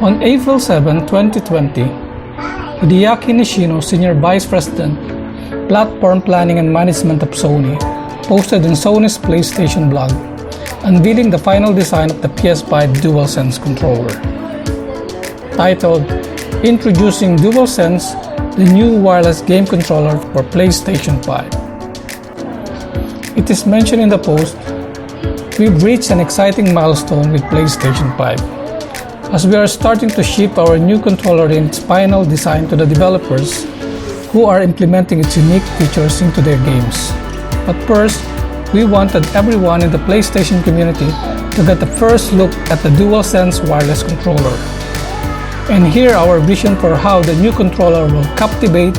On April 7, 2020, Hideaki Nishino, Senior Vice President, Platform Planning and Management of Sony, posted on Sony's PlayStation blog, unveiling the final design of the PS5 Dualsense controller. Titled, Introducing Dualsense, the new wireless game controller for PlayStation 5. It is mentioned in the post, we've reached an exciting milestone with PlayStation 5, as we are starting to ship our new controller in its final design to the developers who are implementing its unique features into their games. But first, we wanted everyone in the PlayStation community to get the first look at the Dualsense wireless controller, and hear our vision for how the new controller will captivate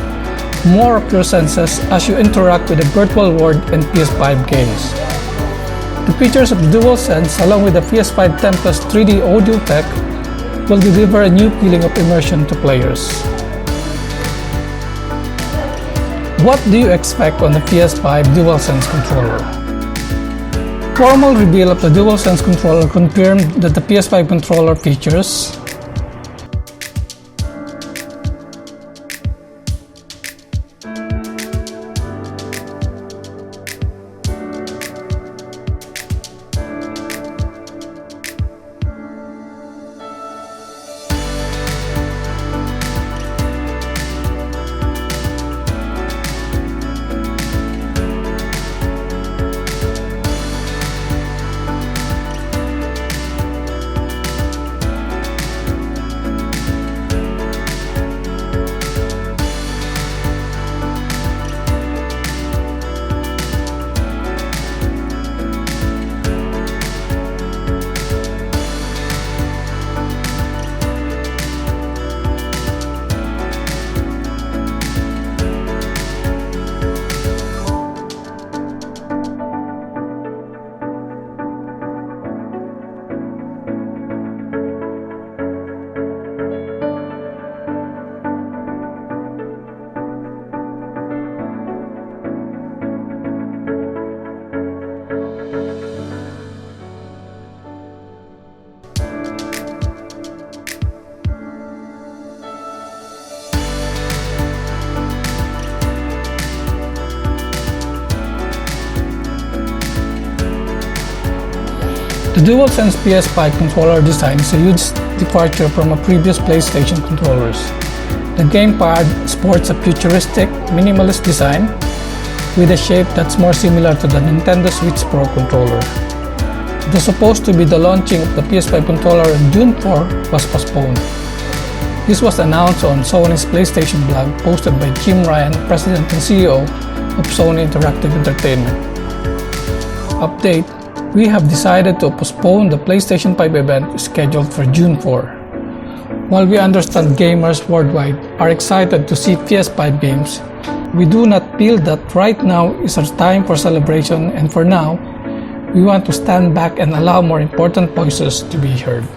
more of your senses as you interact with the virtual world and PS5 games. The features of Dualsense, along with the PS5 10 Plus 3D audio tech, will deliver a new feeling of immersion to players. What do you expect on the PS5 Dualsense controller? Formal reveal of the Dualsense controller confirmed that the PS5 controller features The Dualsense PS5 controller design is a huge departure from previous PlayStation controllers. The Gamepad sports a futuristic, minimalist design with a shape that's more similar to the Nintendo Switch Pro controller. It was supposed to be the launching of the PS5 controller on June 4 was postponed. This was announced on Sony's PlayStation blog posted by Jim Ryan, President and CEO of Sony Interactive Entertainment. Update: we have decided to postpone the PlayStation 5 event scheduled for June 4. While we understand gamers worldwide are excited to see PS5 games, we do not feel that right now is our time for celebration, and for now, we want to stand back and allow more important voices to be heard.